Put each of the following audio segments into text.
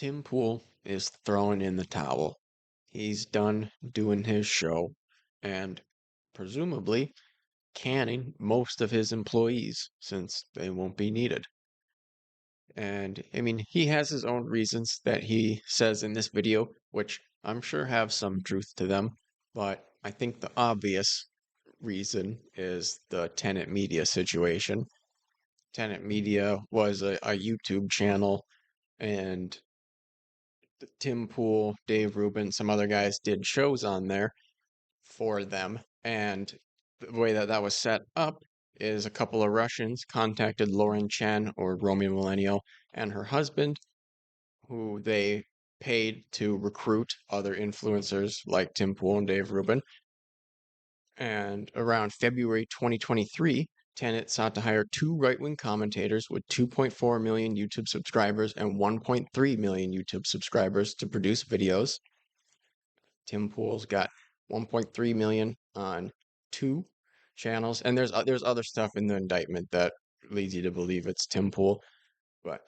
Tim Pool is throwing in the towel. He's done doing his show and presumably canning most of his employees since they won't be needed. And I mean, he has his own reasons that he says in this video, which I'm sure have some truth to them, but I think the obvious reason is the Tenet Media situation. Tenet Media was a YouTube channel, and Tim Pool, Dave Rubin, some other guys did shows on there for them. And the way that that was set up is a couple of Russians contacted Lauren Chen, or Romeo Millennial, and her husband, who they paid to recruit other influencers like Tim Pool and Dave Rubin. And around February 2023, Tenet sought to hire two right-wing commentators with 2.4 million YouTube subscribers and 1.3 million YouTube subscribers to produce videos. Tim Pool's got 1.3 million on two channels, and there's other stuff in the indictment that leads you to believe it's Tim Pool, but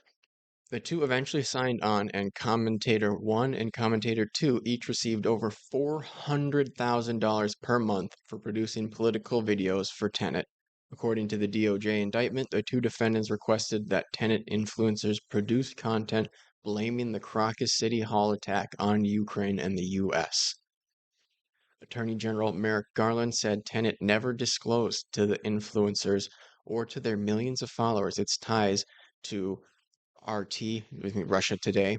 the two eventually signed on, and commentator one and commentator two each received over $400,000 per month for producing political videos for Tenet. According to the DOJ indictment, the two defendants requested that Tenet influencers produce content blaming the Crocus City Hall attack on Ukraine and the U.S. Attorney General Merrick Garland said Tenet never disclosed to the influencers or to their millions of followers its ties to RT, Russia Today,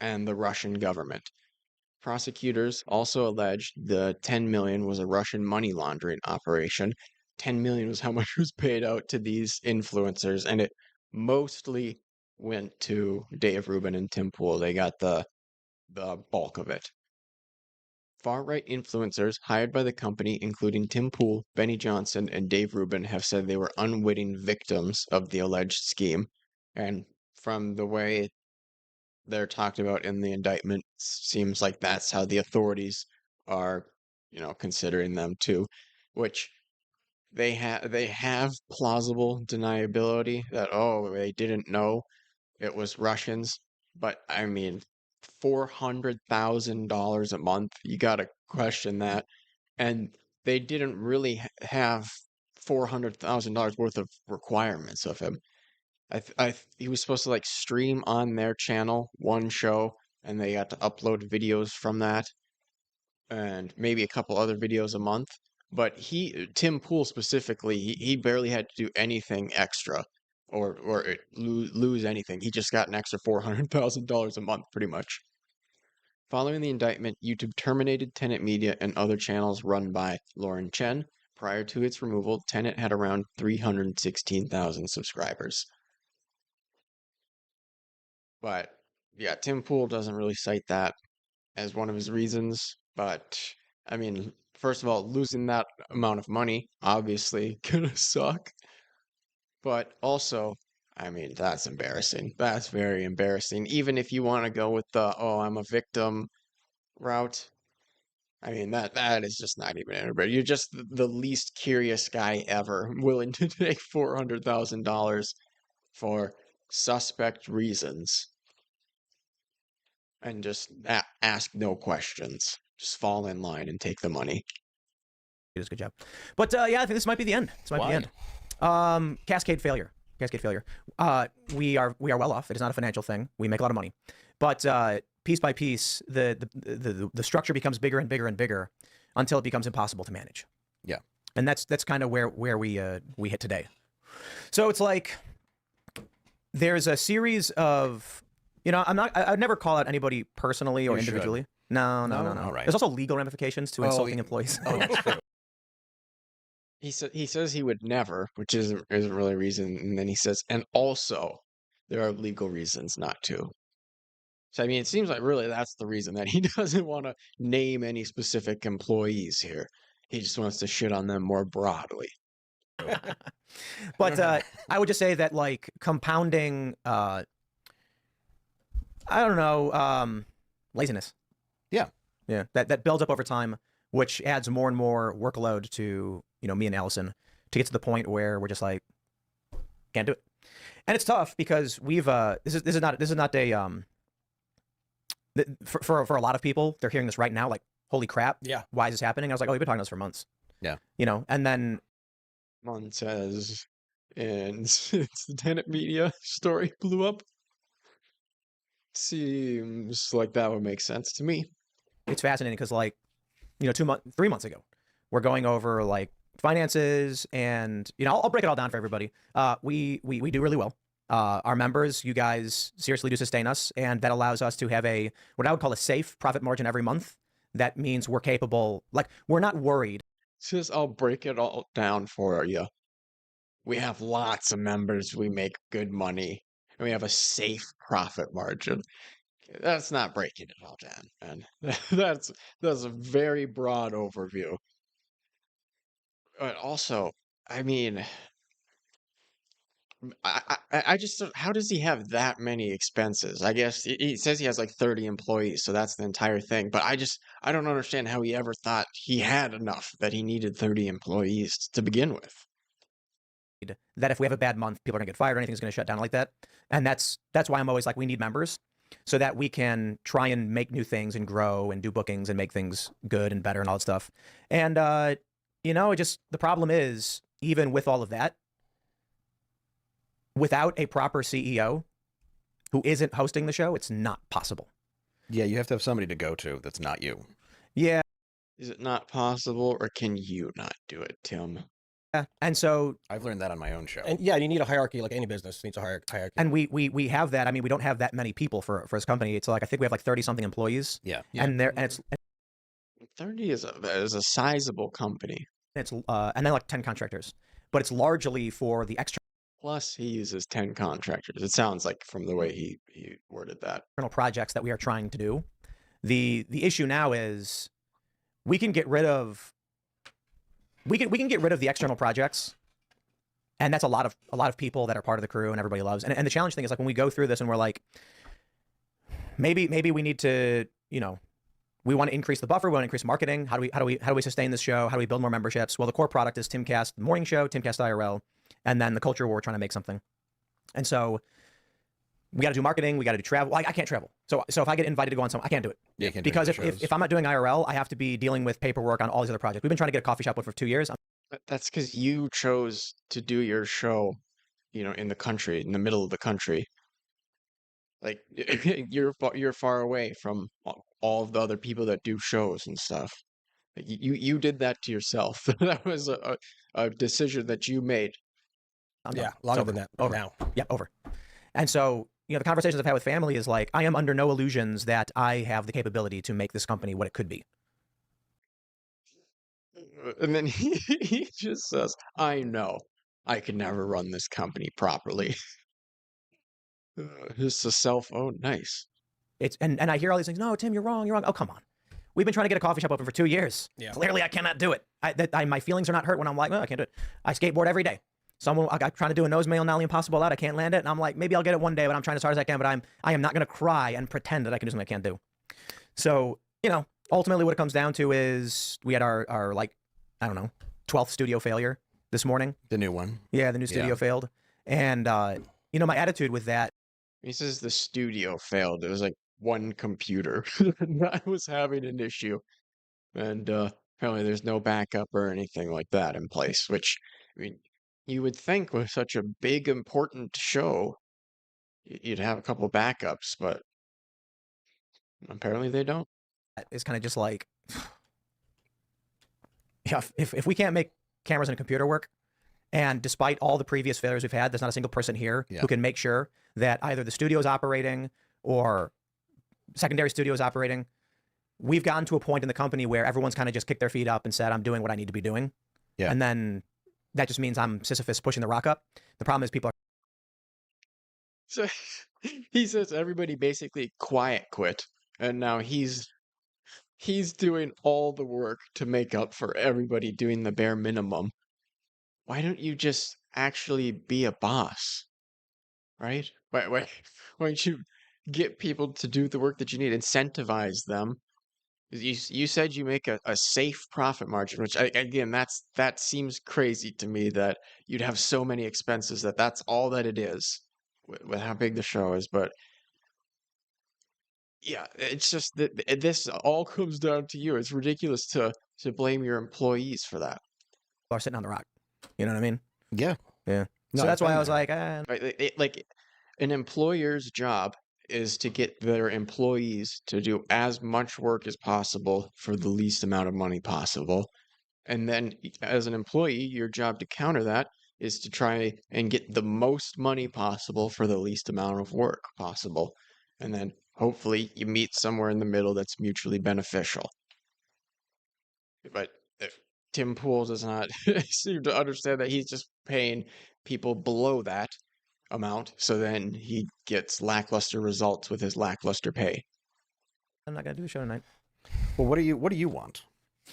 and the Russian government. Prosecutors also alleged the 10 million was a Russian money laundering operation. 10 million was how much was paid out to these influencers, and it mostly went to Dave Rubin and Tim Pool. They got the bulk of it. Far-right influencers hired by the company, including Tim Pool, Benny Johnson, and Dave Rubin, have said they were unwitting victims of the alleged scheme. And from the way they're talked about in the indictment, seems like that's how the authorities are, considering them too, which they have plausible deniability that, oh, they didn't know it was Russians, but I mean, $400,000 a month, you gotta question that. And they didn't really have $400,000 worth of requirements of him. He was supposed to like stream on their channel one show, and they got to upload videos from that, and maybe a couple other videos a month. But Tim Pool specifically, he barely had to do anything extra, or lose anything. He just got an extra $400,000 a month, pretty much. Following the indictment, YouTube terminated Tenet Media and other channels run by Lauren Chen. Prior to its removal, Tenet had around 316,000 subscribers. But yeah, Tim Pool doesn't really cite that as one of his reasons. But I mean, first of all, losing that amount of money obviously gonna suck. But also, I mean, that's embarrassing. That's very embarrassing. Even if you want to go with the "oh, I'm a victim" route, I mean that is just not even anybody. You're just the least curious guy ever, willing to take $400,000 for suspect reasons. And just ask no questions. Just fall in line and take the money. He does a good job. But yeah, I think this might be the end. This might be the end. Cascade failure. Cascade failure. We are well off. It is not a financial thing. We make a lot of money. But piece by piece, the structure becomes bigger and bigger and bigger until it becomes impossible to manage. Yeah. And that's kind of where we hit today. So it's like there's a series of, I'd never call out anybody personally or individually. Should. No. All right. There's also legal ramifications to insulting employees. Oh, that's true. He says he would never, which isn't really a reason, and then he says, and also there are legal reasons not to. So I mean, it seems like really that's the reason, that he doesn't want to name any specific employees here. He just wants to shit on them more broadly. But I would just say that, like, compounding, laziness. Yeah, that builds up over time, which adds more and more workload to, me and Allison, to get to the point where we're just like, can't do it. And it's tough because we've this is not for a lot of people, they're hearing this right now, like, holy crap, Yeah. why is this happening? I was like, oh, you've been talking about this for months. Yeah. You know, and then Says, and since the Tenet Media story blew up, seems like that would make sense to me. it's fascinating because, like, you know, 3 months ago, we're going over like finances, and you know, I'll break it all down for everybody. We do really well. Our members, you guys seriously do sustain us, and that allows us to have a what I would call a safe profit margin every month. That means we're capable, like, we're not worried. Says, I'll break it all down for you. We have lots of members. We make good money. And we have a safe profit margin. That's not breaking it all down, man. That's a very broad overview. But also, I mean, I just how does he have that many expenses? I guess he says he has like 30 employees, so that's the entire thing. But I don't understand how he ever thought he had enough that he needed 30 employees to begin with. That if we have a bad month, people are gonna get fired or anything's gonna shut down like that. And that's why I'm always like, we need members so that we can try and make new things and grow and do bookings and make things good and better and all that stuff. And you know, it just, the problem is, even with all of that, without a proper CEO who isn't hosting the show, it's not possible. Yeah, you have to have somebody to go to that's not you. Yeah. Is it not possible, or can you not do it, Tim? And so I've learned that on my own show. And yeah, you need a hierarchy, like any business needs a hierarchy. and we have that. I mean, we don't have that many people for his company. It's like, I think we have like 30 something employees. Yeah. And it's 30 is a sizable company. and then like 10 contractors. But it's largely for the Plus, he uses 10 contractors. It sounds like from the way he worded that. external projects that we are trying to do. The issue now is we can get rid of we can get rid of the external projects, and that's a lot of people that are part of the crew and everybody loves. And the challenge thing is, like, when we go through this and we're like, maybe we need to, you know, we want to increase the buffer, we want to increase marketing. How do we sustain this show? How do we build more memberships? Well, the core product is Timcast, the morning show, Timcast IRL, and then the culture where we're trying to make something. And so we got to do marketing, we got to do travel. Well, I can't travel. So if I get invited to go on something, I can't do it. Yeah, you can't do Because any shows. if I'm not doing IRL, I have to be dealing with paperwork on all these other projects. We've been trying to get a coffee shop for 2 years. But that's because you chose to do your show, you know, in the country, in the middle of the country. Like, you're far away from all of the other people that do shows and stuff. Like, you did that to yourself. That was a decision that you made. Yeah, longer than that. Over. Now. Yeah, over. And so, you know, the conversations I've had with family is like, I am under no illusions that I have the capability to make this company what it could be. And then he just says, I know I could never run this company properly. Just a cell phone. Nice. It's and I hear all these things. No, Tim, you're wrong. You're wrong. Oh, come on. We've been trying to get a coffee shop open for 2 years. Yeah. Clearly, I cannot do it. My feelings are not hurt when I'm like, oh, I can't do it. I skateboard every day. I'm trying to do a nose mail, Nolly Impossible out. I can't land it. And I'm like, maybe I'll get it one day, but I'm trying as hard as I can. But I am not going to cry and pretend that I can do something I can't do. So, you know, ultimately what it comes down to is we had our like, I don't know, 12th studio failure this morning. The new one. Yeah, the new studio failed. And, you know, my attitude with that. He says the studio failed. It was like one computer that was having an issue. And apparently there's no backup or anything like that in place, which, I mean, you would think with such a big, important show, you'd have a couple backups, but apparently they don't. Is kind of just like, yeah, if we can't make cameras and a computer work, and despite all the previous failures we've had, there's not a single person here who can make sure that either the studio is operating or secondary studio is operating. We've gotten to a point in the company where everyone's kind of just kicked their feet up and said, I'm doing what I need to be doing. Yeah. And then that just means I'm Sisyphus pushing the rock up. The problem is people are. So he says everybody basically quiet quit, and now he's doing all the work to make up for everybody doing the bare minimum. Why don't you just actually be a boss? Right? Why don't you get people to do the work that you need, incentivize them? You said you make a safe profit margin, which again, that seems crazy to me that you'd have so many expenses that's all that it is with how big the show is. But Yeah, it's just that this all comes down to you. It's ridiculous to blame your employees for that. Are sitting on the rock. You know what I mean? Yeah. Yeah. No, So that's I've why been I was there. like, Right? Like an employer's job is to get their employees to do as much work as possible for the least amount of money possible. And then as an employee, your job to counter that is to try and get the most money possible for the least amount of work possible. And then hopefully you meet somewhere in the middle that's mutually beneficial. But Tim Pool does not seem to understand that he's just paying people below that amount, so then he gets lackluster results with his lackluster pay. I'm not gonna do the show tonight. Well, what do you want?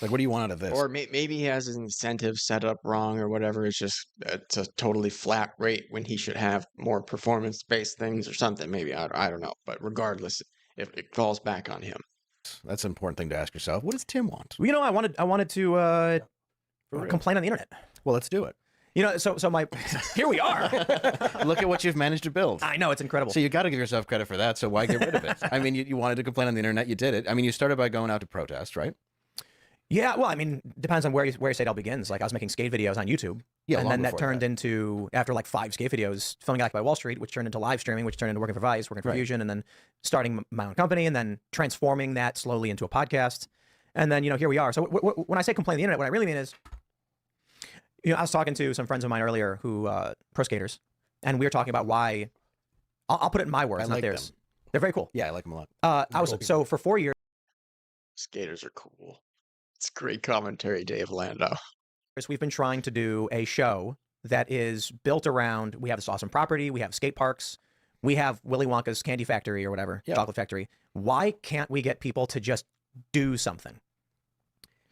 Like, what do you want out of this? Or maybe he has his incentive set up wrong or whatever. It's a totally flat rate when he should have more performance-based things or something. Maybe I don't know. But regardless, if it falls back on him. That's an important thing to ask yourself. What does Tim want? Well, you know, I wanted to complain on the internet. Well, let's do it. You know, so my here we are. Look at what you've managed to build. I know, it's incredible. So you got to give yourself credit for that. So why get rid of it? I mean, you wanted to complain on the internet. You did it. I mean, you started by going out to protest, right? Yeah, well, I mean, depends on where your state all begins. Like, I was making skate videos on YouTube, Yeah, and long then that before turned into, after like 5 skate videos, filming Back by Wall Street, which turned into live streaming, which turned into working for Vice, working for Right. Fusion, and then starting my own company, and then transforming that slowly into a podcast, and then, you know, here we are. So when I say complain on the internet, what I really mean is, you know, I was talking to some friends of mine earlier who pro skaters, and we were talking about why. I'll put it in my words, I not like theyrs. them. They're very cool. Yeah, I like them a lot. So for 4 years. Skaters are cool. It's great commentary, Dave Landau. We've been trying to do a show that is built around, we have this awesome property, we have skate parks, we have Willy Wonka's candy factory or whatever, chocolate factory. Why can't we get people to just do something?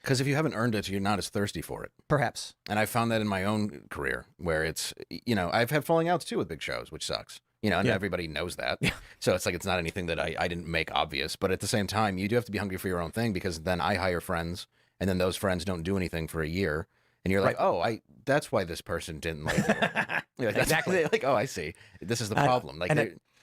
Because if you haven't earned it, you're not as thirsty for it. Perhaps. And I found that in my own career where it's, you know, I've had falling outs too with big shows, which sucks. You know, and everybody knows that. Yeah. So it's like, it's not anything that I didn't make obvious. But at the same time, you do have to be hungry for your own thing, because then I hire friends and then those friends don't do anything for a year. And you're like, oh, that's why this person didn't like you. You're like, exactly. Like, oh, I see. This is the problem. Like,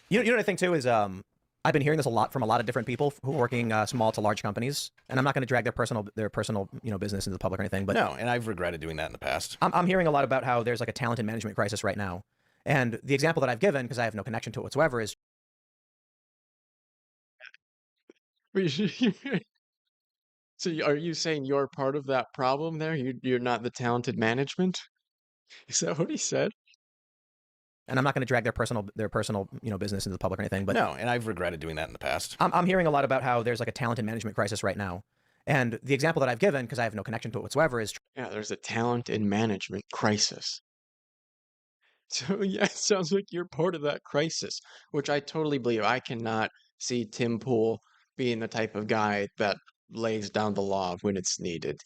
you know what I think too is, I've been hearing this a lot from a lot of different people who are working small to large companies, and I'm not going to drag their personal business into the public or anything. But no, and I've regretted doing that in the past. I'm hearing a lot about how there's like a talent and management crisis right now, and the example that I've given, because I have no connection to it whatsoever, is. So are you saying you're part of that problem there? You're not the talented management? Is that what he said? And I'm not going to drag their personal business into the public or anything. But no, and I've regretted doing that in the past. I'm hearing a lot about how there's like a talent and management crisis right now. And the example that I've given, because I have no connection to it whatsoever, is. Yeah, there's a talent and management crisis. So yeah, it sounds like you're part of that crisis, which I totally believe. I cannot see Tim Pool being the type of guy that lays down the law when it's needed.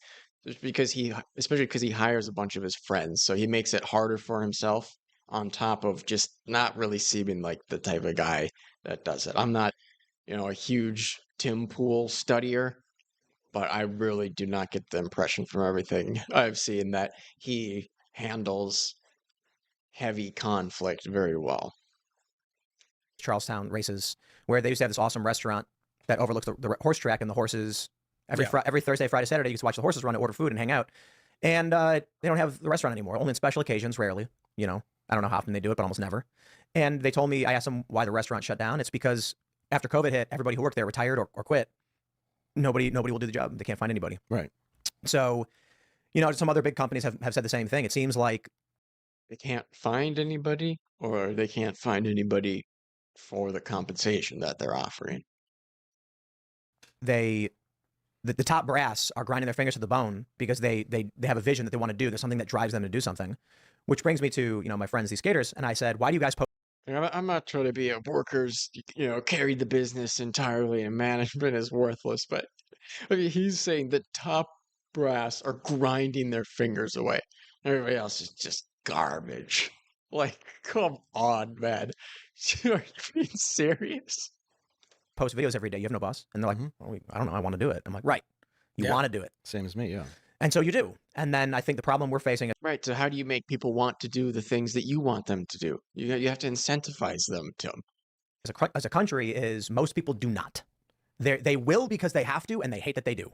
Just because especially because he hires a bunch of his friends, so he makes it harder for himself, on top of just not really seeming like the type of guy that does it. I'm not, a huge Tim Pool studier, but I really do not get the impression from everything I've seen that he handles heavy conflict very well. Charlestown races, where they used to have this awesome restaurant that overlooks the horse track, and the horses every Thursday, Friday, Saturday, you used to watch the horses run and order food and hang out. And they don't have the restaurant anymore, only on special occasions, rarely. I don't know how often they do it, but almost never. And they told me, I asked them why the restaurant shut down. It's because after COVID hit, everybody who worked there retired or quit. Nobody will do the job. They can't find anybody. Right. So, some other big companies have said the same thing. It seems like they can't find anybody, or they can't find anybody for the compensation that they're offering. The top brass are grinding their fingers to the bone because they have a vision that they want to do. There's something that drives them to do something, which brings me to, my friends, these skaters. And I said, why do you guys post? I'm not trying to be a workers, carry the business entirely and management is worthless. But I mean, he's saying the top brass are grinding their fingers away. Everybody else is just garbage. Like, come on, man. Are you being serious? Post videos every day. You have no boss. And they're like, well, I don't know. I want to do it. I'm like, right. You want to do it. Same as me, yeah. And so you do. And then I think the problem we're facing is. Right. So how do you make people want to do the things that you want them to do? You have to incentivize them to. As a country is most people do not. They will because they have to, and they hate that they do.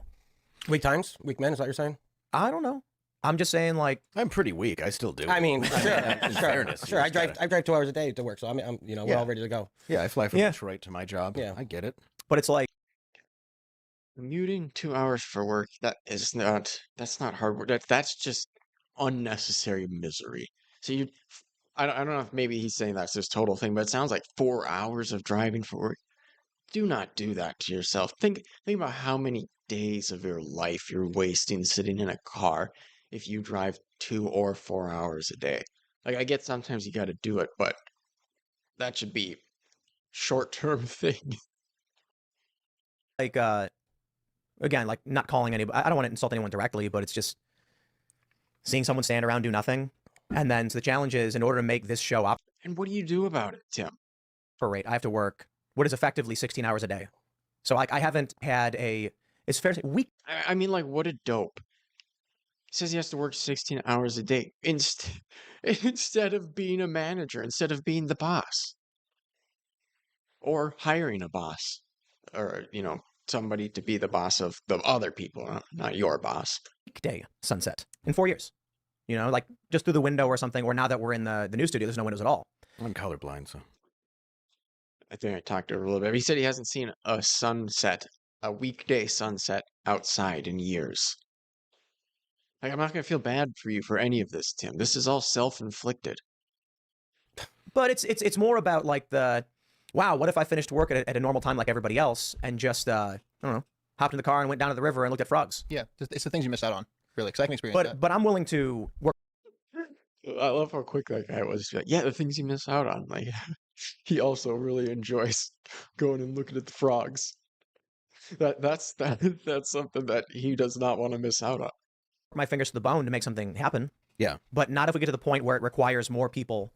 Weak times, weak men. Is that what you're saying? I don't know. I'm just saying, like, I'm pretty weak. I still do. I mean, sure, In fairness, sure. you I just drive 2 hours a day to work, so I'm you know, we're all ready to go. Yeah, I fly from Yeah. Detroit to my job. Yeah. I get it. but it's like, Commuting 2 hours for work, that's not hard work. That's just unnecessary misery. So I don't know if maybe he's saying that's his total thing, but it sounds like 4 hours of driving for work. Do not do that to yourself. Think about how many days of your life you're wasting sitting in a car if you drive 2 or 4 hours a day. Like, I get sometimes you got to do it, but that should be short-term thing. like, again, like, not calling anybody. I don't want to insult anyone directly, but it's just seeing someone stand around do nothing. And then so the challenge is, in order to make this show And what do you do about it, Tim? operate, I have to work what is effectively 16 hours a day. So like, I haven't had it's fair to say, week. I mean, like, what a dope. He says he has to work 16 hours a day instead of being a manager, instead of being the boss, or hiring a boss, or, somebody to be the boss of the other people, not your boss. Weekday sunset in 4 years. Like just through the window or something, or now that we're in the new studio, there's no windows at all. I'm colorblind, so. I think I talked to her a little bit. He said he hasn't seen a weekday sunset outside in years. Like, I'm not going to feel bad for you for any of this, Tim. This is all self-inflicted. But it's more about like wow, what if I finished work at a normal time like everybody else and just, I don't know, hopped in the car and went down to the river and looked at frogs. Yeah, it's the things you miss out on, really, because I can experience that. But I'm willing to work. I love how quick that guy was. Like, yeah, the things you miss out on. Like, he also really enjoys going and looking at the frogs. That's something that he does not want to miss out on. My fingers to the bone to make something happen. Yeah. But not if we get to the point where it requires more people.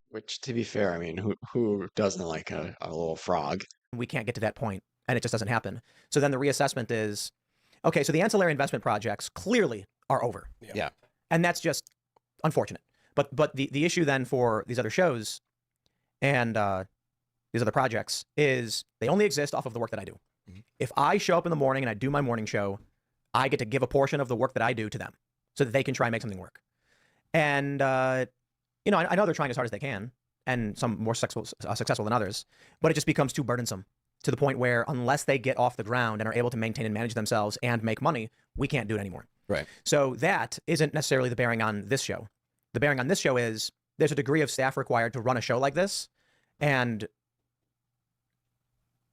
Which, to be fair, I mean, who doesn't like a little frog? We can't get to that point, and it just doesn't happen. So then the reassessment is, okay, so the ancillary investment projects clearly are over. Yeah. And that's just unfortunate. But the issue then for these other shows and these other projects is they only exist off of the work that I do. Mm-hmm. If I show up in the morning and I do my morning show, I get to give a portion of the work that I do to them so that they can try and make something work. And, I know they're trying as hard as they can, and some more successful than others, but it just becomes too burdensome to the point where unless they get off the ground and are able to maintain and manage themselves and make money, we can't do it anymore. Right. So that isn't necessarily the bearing on this show. The bearing on this show is there's a degree of staff required to run a show like this, and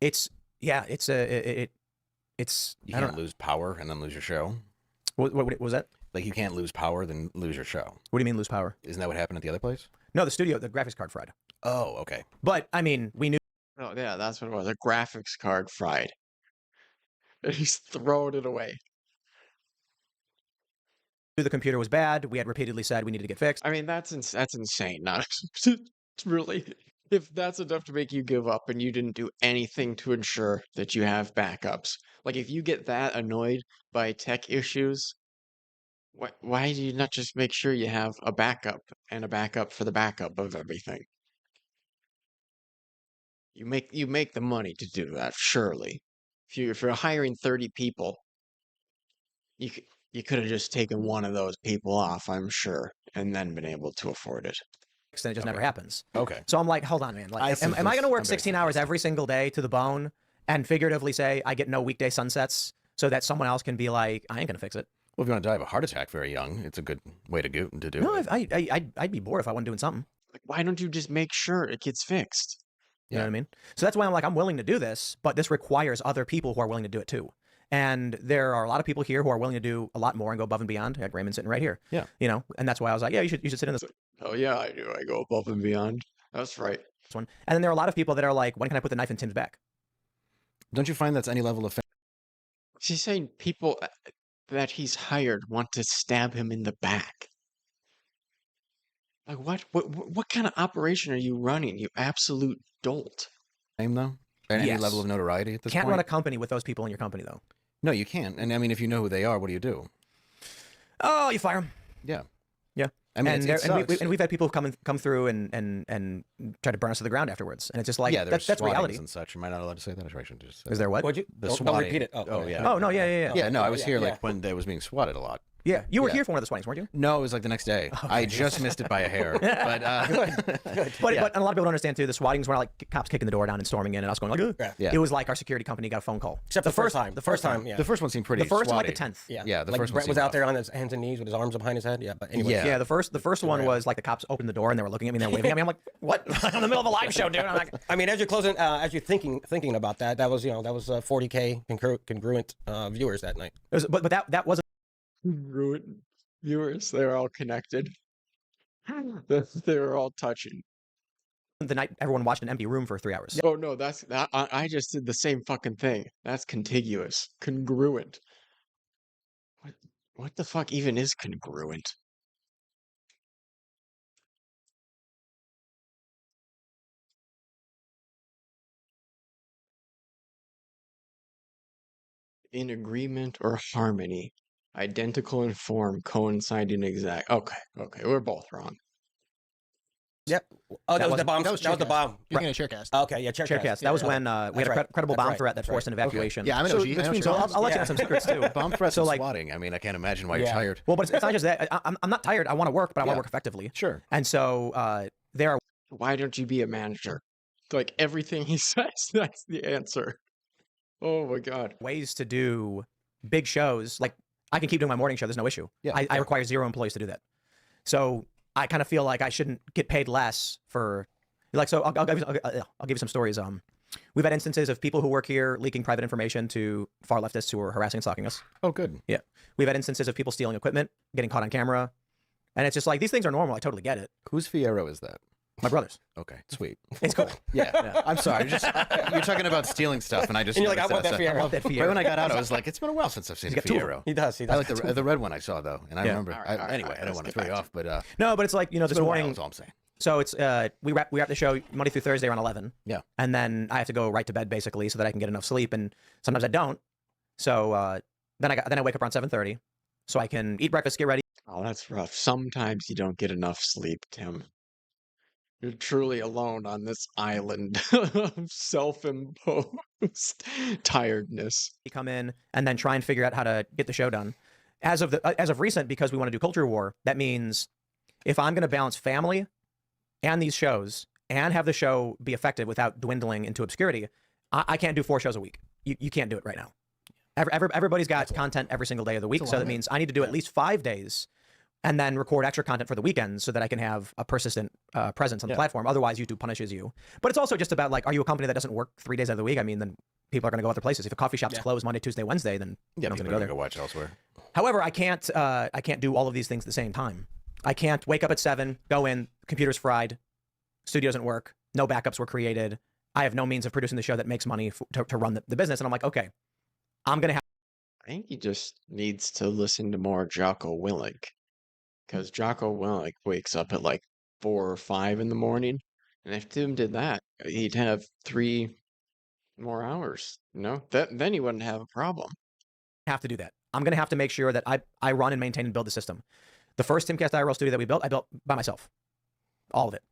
you can't lose power and then lose your show. What was that? Like, you can't lose power then lose your show. What do you mean lose power? Isn't that what happened at the other place? No, the graphics card fried. Oh, okay. But I mean, we knew. Oh, yeah, that's what it was. A graphics card fried. And he's throwing it away. The computer was bad. We had repeatedly said we needed to get fixed. I mean, that's insane. Not it's really, if that's enough to make you give up and you didn't do anything to ensure that you have backups. Like, if you get that annoyed by tech issues, why do you not just make sure you have a backup and a backup for the backup of everything? You make the money to do that, surely. If you're hiring 30 people, you could have just taken one of those people off, I'm sure, and then been able to afford it. And it just never happens. Okay. So I'm like, hold on, man. Like, am I going to work 16 hours every single day to the bone and figuratively say I get no weekday sunsets so that someone else can be like, I ain't going to fix it? Well, if you want to die of a heart attack very young, it's a good way to do No, it. I'd be bored if I wasn't doing something. Like, why don't you just make sure it gets fixed? You know what I mean? So that's why I'm like, I'm willing to do this, but this requires other people who are willing to do it too. And there are a lot of people here who are willing to do a lot more and go above and beyond. I had Raymond sitting right here. Yeah. And that's why I was like, yeah, you should sit in this Oh yeah, I do. I go above and beyond. That's right. one. And then there are a lot of people that are like, when can I put the knife in Tim's back? Don't you find that's any level of... She's saying people that he's hired want to stab him in the back. Like, what kind of operation are you running, you absolute dolt? Fame, though? Any Yes. level of notoriety at this Can't point? run a company with those people in your company, though. No, you can't. And I mean, if you know who they are, what do you do? Oh, you fire them. Yeah. Yeah. I mean, and, it sucks. we've had people come through and try to burn us to the ground afterwards, and it's just like that's reality and such. Am I not allowed to say that? I should just say Is there what? What'd you? The Don't swatting. repeat it. Oh, yeah. Oh no, yeah. Yeah, no, I was here yeah. like when they was being swatted a lot. Yeah, you were Yeah. here for one of the 20s, weren't you? No, it was like the next day. I just missed it by a hair. But But, Yeah. but and a lot of people don't understand too. The swatting's were like cops kicking the door down and storming in, and us going like, "Ugh." Yeah. It was like our security company got a phone call. Except the first time. The first time. yeah. the first one seemed pretty. The first and like the swatty. 10th. Yeah, the like first one Brett was seemed out there on his hands and knees with his arms behind his head. Yeah, but anyway. Yeah. Yeah, the first one was like the cops opened the door and they were looking at me and they're waving at me. I'm like, what? I'm in the middle of a live show, dude. I'm like, I mean, as you're closing, as you're thinking about that, that was 40K congruent viewers that night. but that wasn't Ruined viewers, they're all connected. They were all touching. the night everyone watched an empty room for 3 hours. Oh no, I just did the same fucking thing. That's contiguous, congruent. What the fuck even is congruent? In agreement or harmony, identical in form, coinciding exact. Okay, we're both wrong. Yep. Oh, that was the bomb. That was the bomb. Speaking of Chaircast. Okay, yeah, Chaircast. That was when we had a credible bomb right. threat that That's forced right. an evacuation. Yeah, I know. So, I which know means Chaircast. I'll let you know some secrets too. Bomb threats So, and like- swatting. I mean, I can't imagine why you're Yeah. tired. Well, but it's not just that. I'm not tired. I want to work, but I want Yeah. to work effectively. Sure. And so there are Why don't you be a manager? Like everything he says, that's the answer. Oh my god. ways to do big shows. Like I can keep doing my morning show. There's no issue. Yeah, I require 0 employees to do that. So I kind of feel like I shouldn't get paid less for like. So I'll give you some stories. We've had instances of people who work here leaking private information to far leftists who are harassing and stalking us. Oh, good. Yeah. We've had instances of people stealing equipment, getting caught on camera. And it's just like, these things are normal. I totally get it. Whose Fiero is that? My brothers. Okay, sweet. It's cool. Yeah. I'm sorry. You're talking about stealing stuff, and I just And you're like, I noticed want that stuff. Fiero. I want that Right Fiero. when I got out, I was like, it's been a while since I've seen a got two of them. Fiero. He does. I like the red one I saw though, and I Yeah. remember. All right, Anyway, I don't let's want to get throw you back off, but No, but it's like, this it's been a while, morning. that's all I'm saying. So it's we wrap the show Monday through Thursday around 11. Yeah. And then I have to go right to bed basically so that I can get enough sleep, and sometimes I don't. So then I wake up around 7:30 so I can eat breakfast, get ready. Oh, that's rough. Sometimes you don't get enough sleep, Tim. You're truly alone on this island of self-imposed tiredness. Come in and then try and figure out how to get the show done. As of recent, because we want to do culture war, that means if I'm going to balance family and these shows and have the show be effective without dwindling into obscurity, I can't do 4 shows a week. You can't do it right now. Everybody's got content every single day of the week, so that means I need to do at least 5 days and then record extra content for the weekends so that I can have a persistent presence on the platform. Otherwise, YouTube punishes you. But it's also just about, like, are you a company that doesn't work 3 days out of the week? I mean, then people are going to go other places. If a coffee shop's closed Monday, Tuesday, Wednesday, then Yeah, no one's people going to go are there. gonna go watch elsewhere. However, I can't do all of these things at the same time. I can't wake up at 7, go in, computer's fried, studio doesn't work, no backups were created. I have no means of producing the show that makes money to run the business. And I'm like, okay, I'm going to have. I think he just needs to listen to more Jocko Willink. Because Jocko Willink wakes up at like 4 or 5 in the morning. And if Tim did that, he'd have 3 more hours. Then he wouldn't have a problem. to do that. I'm going to have to make sure that I run and maintain and build the system. The first Timcast IRL studio that we built, I built by myself. All of it.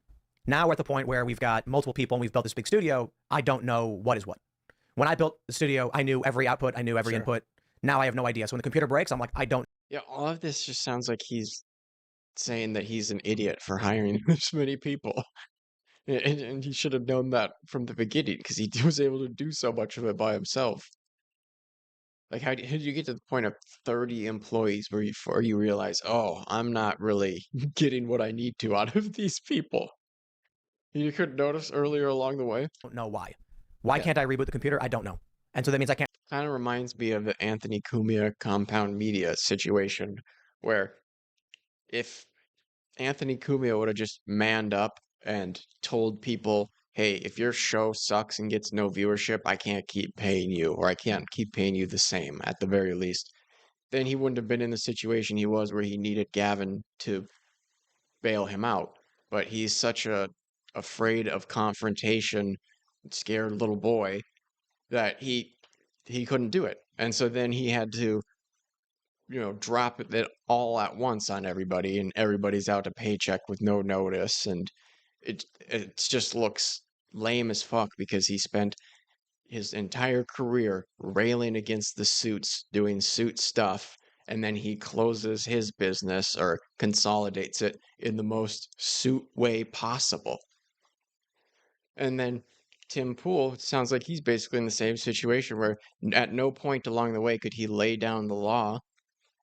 Now we're at the point where we've got multiple people and we've built this big studio. I don't know what is what. When I built the studio, I knew every output. I knew every input. Now I have no idea. So when the computer breaks, I'm like, I don't. Yeah, all of this just sounds like he's saying that he's an idiot for hiring this many people. And he should have known that from the beginning because he was able to do so much of it by himself. Like, how did you get to the point of 30 employees before you realize, oh, I'm not really getting what I need to out of these people? You could notice earlier along the way. Don't know why. Why can't I reboot the computer? I don't know. And so that means I can't. Kind of reminds me of the Anthony Cumia Compound Media situation, where if Anthony Cumia would have just manned up and told people, hey, if your show sucks and gets no viewership, I can't keep paying you, or I can't keep paying you the same at the very least, then he wouldn't have been in the situation he was where he needed Gavin to bail him out. But he's such a afraid of confrontation, scared little boy that he couldn't do it. And so then he had to drop it all at once on everybody, and everybody's out a paycheck with no notice, and it just looks lame as fuck because he spent his entire career railing against the suits, doing suit stuff, and then he closes his business or consolidates it in the most suit way possible. And then Tim Pool, it sounds like he's basically in the same situation where at no point along the way could he lay down the law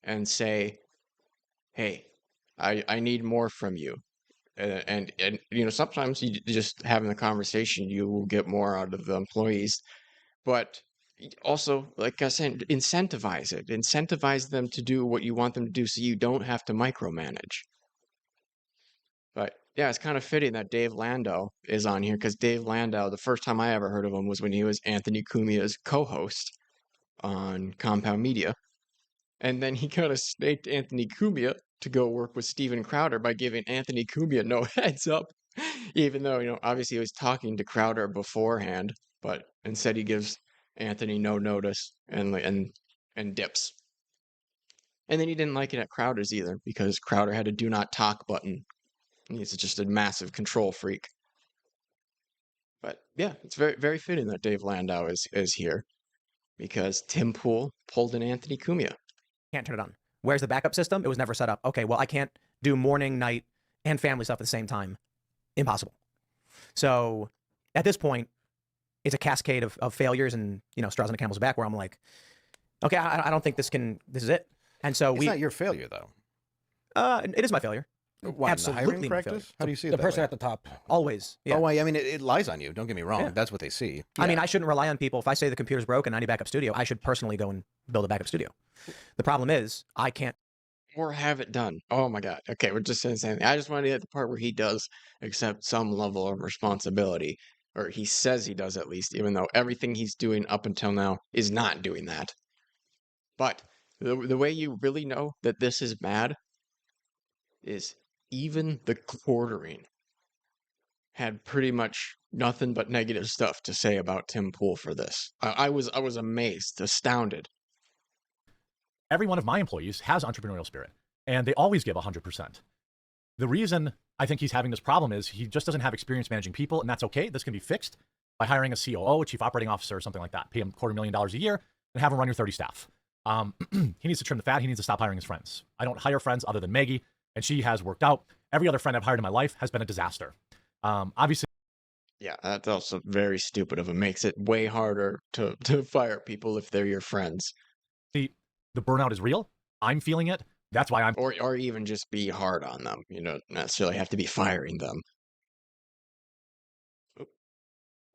and say, hey, I need more from you. And sometimes you just having the conversation, you will get more out of the employees. But also, like I said, incentivize them to do what you want them to do so you don't have to micromanage. But yeah, it's kind of fitting that Dave Landau is on here, because Dave Landau, the first time I ever heard of him was when he was Anthony Cumia's co-host on Compound Media. And then he kind of snaked Anthony Cumia to go work with Steven Crowder by giving Anthony Cumia no heads up, even though, obviously he was talking to Crowder beforehand, but instead he gives Anthony no notice and dips. And then he didn't like it at Crowder's either, because Crowder had a do not talk button. He's just a massive control freak. But yeah, it's very, very fitting that Dave Landau is here, because Tim Pool pulled an Anthony Cumia. Can't turn it on. Where's the backup system? It was never set up. Okay, well, I can't do morning, night, and family stuff at the same time. Impossible. So at this point, it's a cascade of failures and, straws on the camel's back, where I'm like, okay, I don't think this is it. And so it's not your failure, though. It is my failure. Why, absolutely the practice? How do you see it? The person way? At the top. Always. Yeah. Oh, I mean, it lies on you. Don't get me wrong. Yeah. That's what they see. I mean, I shouldn't rely on people. If I say the computer's broken and I need a backup studio, I should personally go and build a backup studio. The problem is, I can't. Or have it done. Oh my God. Okay, we're just saying the same thing. I just want to get the part where he does accept some level of responsibility, or he says he does at least, even though everything he's doing up until now is not doing that. But the way you really know that this is bad is even the quartering had pretty much nothing but negative stuff to say about Tim Pool for this. I was amazed, astounded. Every one of my employees has entrepreneurial spirit, and they always give 100%. The reason I think he's having this problem is he just doesn't have experience managing people, and that's okay. This can be fixed by hiring a COO, a chief operating officer, or something like that. Pay him $250,000 a year and have him run your 30 staff. He needs to trim the fat. He needs to stop hiring his friends. I don't hire friends other than Maggie, and she has worked out. Every other friend I've hired in my life has been a disaster. Obviously. Yeah, that's also very stupid of him. Makes it way harder to fire people if they're your friends. The burnout is real. I'm feeling it. That's why I'm... Or even just be hard on them. You don't necessarily have to be firing them.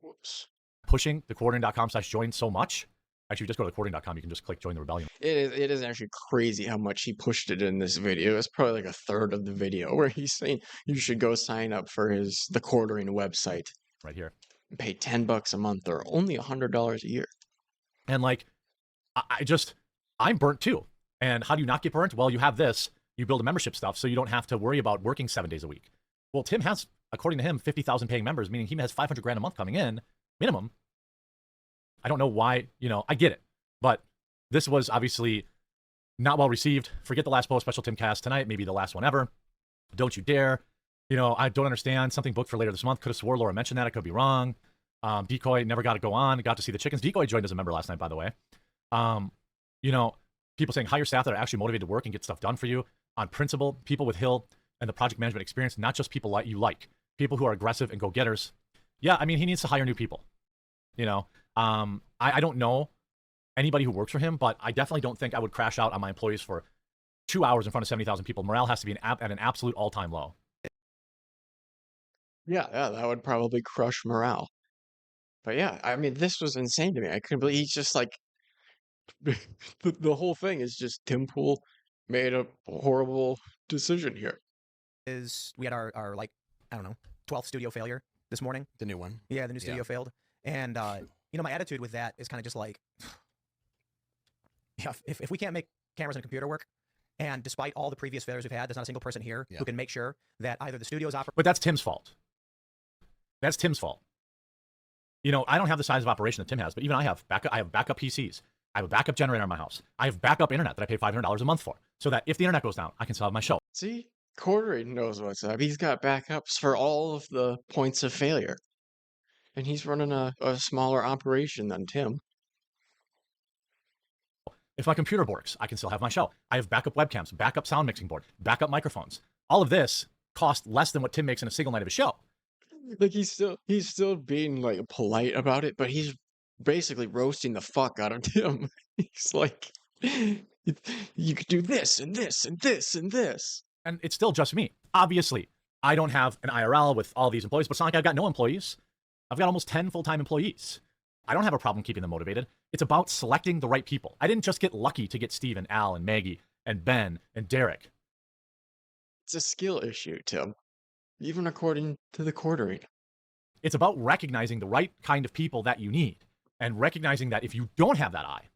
Whoops. Pushing the quartering.com/join so much. Actually, just go to quartering.com. You can just click join the rebellion. It is actually crazy how much he pushed it in this video. It's probably like a third of the video where he's saying you should go sign up for the quartering website. Right here. Pay $10 a month or only $100 a year. And like, I'm burnt too. And how do you not get burnt? Well, you have this. You build a membership stuff so you don't have to worry about working 7 days a week. Well, Tim has, according to him, 50,000 paying members, meaning he has $500,000 a month coming in, minimum. I don't know why, I get it. But this was obviously not well received. Forget the last post, special Timcast tonight, maybe the last one ever. Don't you dare. I don't understand. Something booked for later this month. Could have swore Laura mentioned that. I could be wrong. Decoy never got to go on. Got to see the chickens. Decoy joined as a member last night, by the way. People saying hire staff that are actually motivated to work and get stuff done for you on principle, people with Hill and the project management experience, not just people like you like, people who are aggressive and go-getters. Yeah, I mean, he needs to hire new people. I don't know anybody who works for him, but I definitely don't think I would crash out on my employees for 2 hours in front of 70,000 people. Morale has to be at an absolute all-time low. Yeah, that would probably crush morale. But yeah, I mean, this was insane to me. I couldn't believe he's just like, the whole thing is just Tim Pool made a horrible decision here. We had our 12th studio failure this morning. The new one. Yeah, the new studio failed. And, my attitude with that is kind of just like, yeah, if we can't make cameras and a computer work, and despite all the previous failures we've had, there's not a single person here who can make sure that either the studio's operate. But that's Tim's fault. That's Tim's fault. I don't have the size of operation that Tim has, but even I have backup PCs. I have a backup generator in my house. I have backup internet that I pay $500 a month for, so that if the internet goes down, I can still have my show. See, Quartering knows what's up. He's got backups for all of the points of failure. And he's running a smaller operation than Tim. If my computer works, I can still have my show. I have backup webcams, backup sound mixing board, backup microphones. All of this costs less than what Tim makes in a single night of a show. Like he's still being like polite about it, but he's basically roasting the fuck out of Tim. He's like, you could do this and this and this and this. And it's still just me. Obviously, I don't have an IRL with all these employees, but it's not like I've got no employees. I've got almost 10 full-time employees. I don't have a problem keeping them motivated. It's about selecting the right people. I didn't just get lucky to get Steve and Al and Maggie and Ben and Derek. It's a skill issue, Tim. Even according to the Quartering. It's about recognizing the right kind of people that you need and recognizing that if you don't have that eye,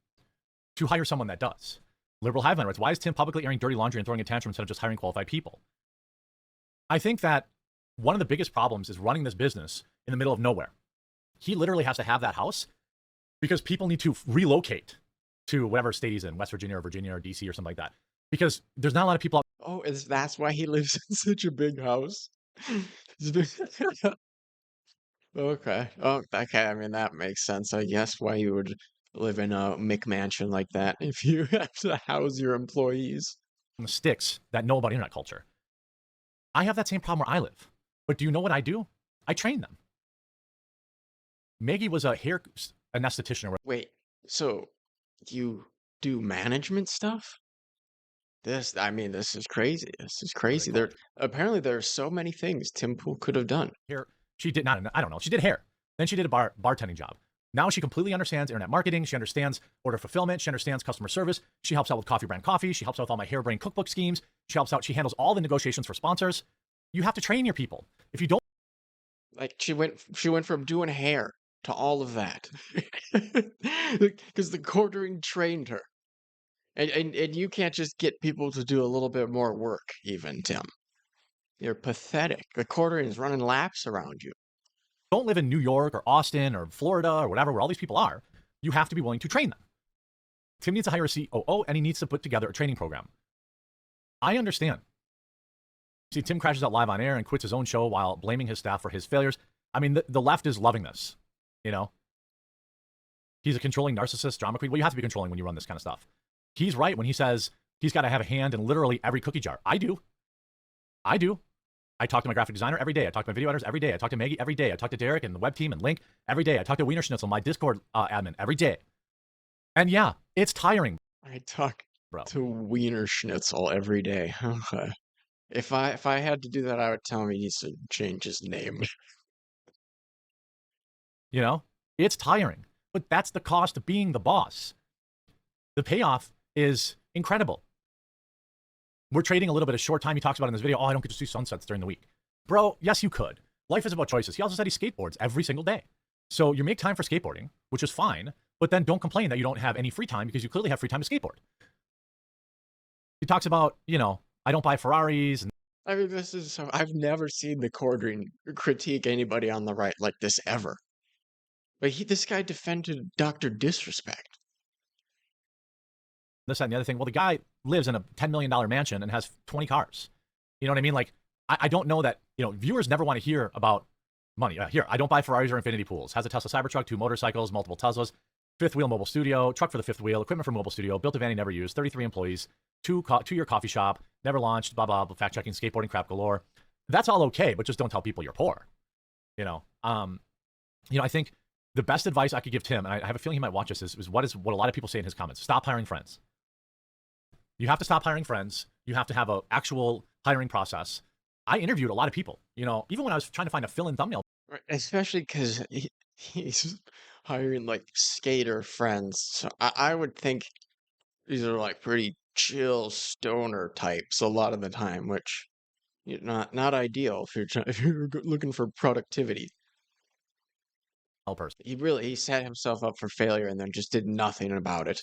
to hire someone that does. Liberal Hiveline writes, why is Tim publicly airing dirty laundry and throwing a tantrum instead of just hiring qualified people? I think that one of the biggest problems is running this business in the middle of nowhere. He literally has to have that house because people need to relocate to whatever state he's in, West Virginia or DC or something like that. Because there's not a lot of people out. Oh, that's why he lives in such a big house? Okay. Oh, okay. I mean, that makes sense, I guess, why you would live in a McMansion like that if you have to house your employees. On the sticks that know about internet culture. I have that same problem where I live. But do you know what I do? I train them. Maggie was a hair anesthetician. Wait, so you do management stuff? This is crazy. This is crazy. Apparently there are so many things Tim Pool could have done. Here, she did not, I don't know. She did hair. Then she did a bartending job. Now she completely understands internet marketing. She understands order fulfillment. She understands customer service. She helps out with Coffee Brand Coffee. She helps out with all my harebrained cookbook schemes. She helps out. She handles all the negotiations for sponsors. You have to train your people. If you don't, like she went from doing hair to all of that because the Quartering trained her, and you can't just get people to do a little bit more work. Even Tim, you're pathetic. The Quartering is running laps around you. Don't live in New York or Austin or Florida or whatever, where all these people are, you have to be willing to train them. Tim needs to hire a COO and he needs to put together a training program. I understand. See, Tim crashes out live on air and quits his own show while blaming his staff for his failures. I mean, the left is loving this, you know? He's a controlling narcissist, drama queen. Well, you have to be controlling when you run this kind of stuff. He's right when he says he's got to have a hand in literally every cookie jar. I do. I talk to my graphic designer every day. I talk to my video editors every day. I talk to Maggie every day. I talk to Derek and the web team and Link every day. I talk to Wiener Schnitzel, my Discord admin, every day. And yeah, it's tiring. I talk to Wiener Schnitzel every day. Okay. If I had to do that, I would tell him he needs to change his name. You know, it's tiring, but that's the cost of being the boss. The payoff is incredible. We're trading a little bit of short time. He talks about in this video, oh, I don't get to see sunsets during the week. Bro, yes, you could. Life is about choices. He also said he skateboards every single day. So you make time for skateboarding, which is fine, but then don't complain that you don't have any free time because you clearly have free time to skateboard. He talks about, you know, I don't buy Ferraris. And I mean, I've never seen the Quartering critique anybody on the right like this ever. But this guy defended Dr. Disrespect. This, that, and the other thing. Well, the guy lives in a $10 million mansion and has 20 cars. You know what I mean? Like, I don't know that, you know, viewers never want to hear about money. Here, I don't buy Ferraris or infinity pools. Has a Tesla Cybertruck, 2 motorcycles, multiple Teslas, 5th wheel mobile studio, truck for the 5th wheel, equipment for mobile studio, built a van he never used, 33 employees, two-year coffee shop, never launched, blah, blah, blah, fact-checking, skateboarding crap galore. That's all okay, but just don't tell people you're poor. You know, I think the best advice I could give Tim, and I have a feeling he might watch this, is what a lot of people say in his comments. Stop hiring friends. You have to stop hiring friends. You have to have an actual hiring process. I interviewed a lot of people, you know, even when I was trying to find a fill-in thumbnail. Right, especially because he's hiring like skater friends. So I would think these are like pretty chill stoner types a lot of the time, which not ideal if you're looking for productivity. Person. He set himself up for failure and then just did nothing about it.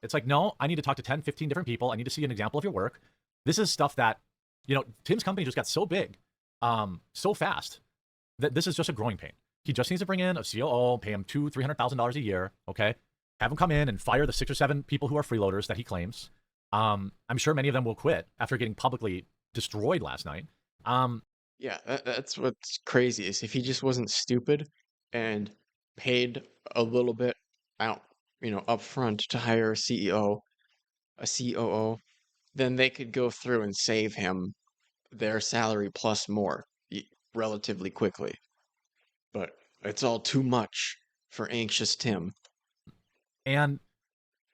It's like, no, I need to talk to 10, 15 different people. I need to see an example of your work. This is stuff that, you know, Tim's company just got so big, so fast, that this is just a growing pain. He just needs to bring in a COO, pay him $200,000-$300,000 a year, okay? have him come in and fire the 6 or 7 people who are freeloaders that he claims. I'm sure many of them will quit after getting publicly destroyed last night. Yeah, that's what's crazy is if he just wasn't stupid and paid a little bit out, up front to hire a CEO, a COO, then they could go through and save him their salary plus more relatively quickly. But it's all too much for anxious Tim. And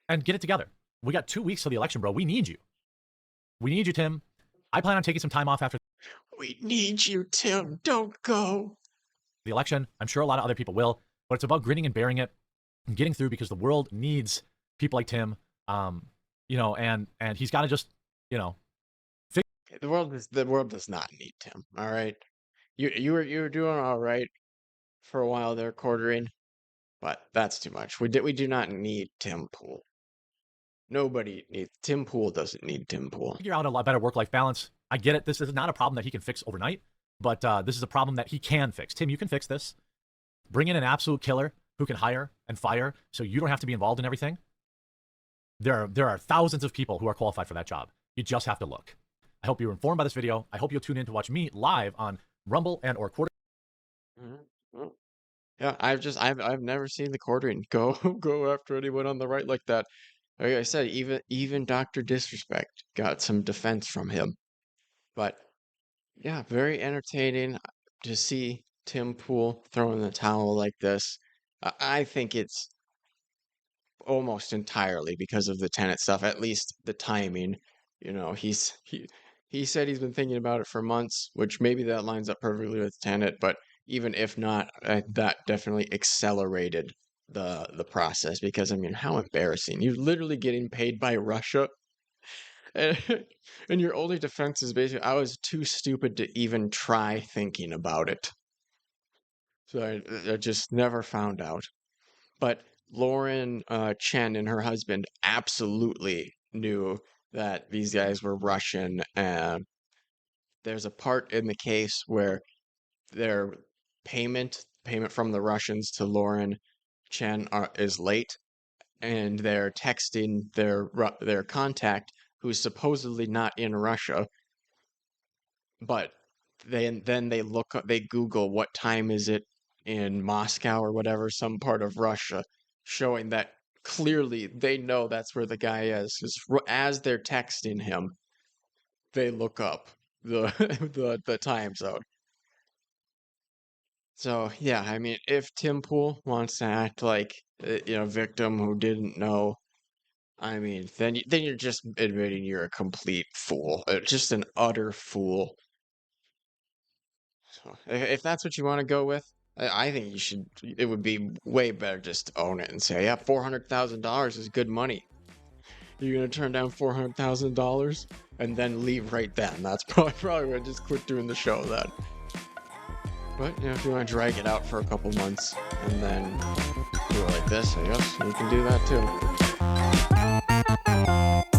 get it together. We got 2 weeks till the election, bro. We need you. We need you, Tim. I plan on taking some time off after We need you, Tim. Don't go. the election. I'm sure a lot of other people will, but it's about gritting and bearing it and getting through because the world needs people like Tim. And he's got to just, The world does not need Tim. All right, you were doing all right for a while there, quartering, but that's too much. We do not need Tim Pool. Nobody needs Tim Pool. Doesn't need Tim Pool. figure out a lot better work-life balance. I get it. This is not a problem that he can fix overnight, but this is a problem that he can fix. Tim, you can fix this. Bring in an absolute killer who can hire and fire so you don't have to be involved in everything. There are thousands of people who are qualified for that job. You just have to look. I hope you were informed by this video. I hope you'll tune in to watch me live on Rumble and or Quarter. Well, yeah, I've never seen the quartering go after anyone on the right like that. Like I said, even Dr. Disrespect got some defense from him. But yeah, very entertaining to see Tim Pool throwing the towel like this. I think it's almost entirely because of the Tenet stuff, at least the timing. He said he's been thinking about it for months, which maybe that lines up perfectly with Tenet, but even if not, that definitely accelerated the process because I mean, how embarrassing. You're literally getting paid by Russia. And, and your only defense is basically, I was too stupid to even try thinking about it. So I just never found out. But Lauren Chen and her husband absolutely knew that these guys were Russian. And there's a part in the case where their payment from the Russians to Lauren Chen is late, and they're texting their contact who's supposedly not in Russia, but then they Google what time is it in Moscow or whatever, some part of Russia, showing that clearly they know that's where the guy is. 'Cause as they're texting him, they look up the the time zone. So yeah, I mean, if Tim Pool wants to act like a victim who didn't know, I mean, then you're just admitting you're a complete fool, just an utter fool. So if that's what you want to go with, I think you should. It would be way better just to own it and say, yeah, $400,000 is good money. You're gonna turn down $400,000 and then leave right then. That's probably gonna just quit doing the show then. But if you want to drag it out for a couple months and then do it like this, I guess you can do that too.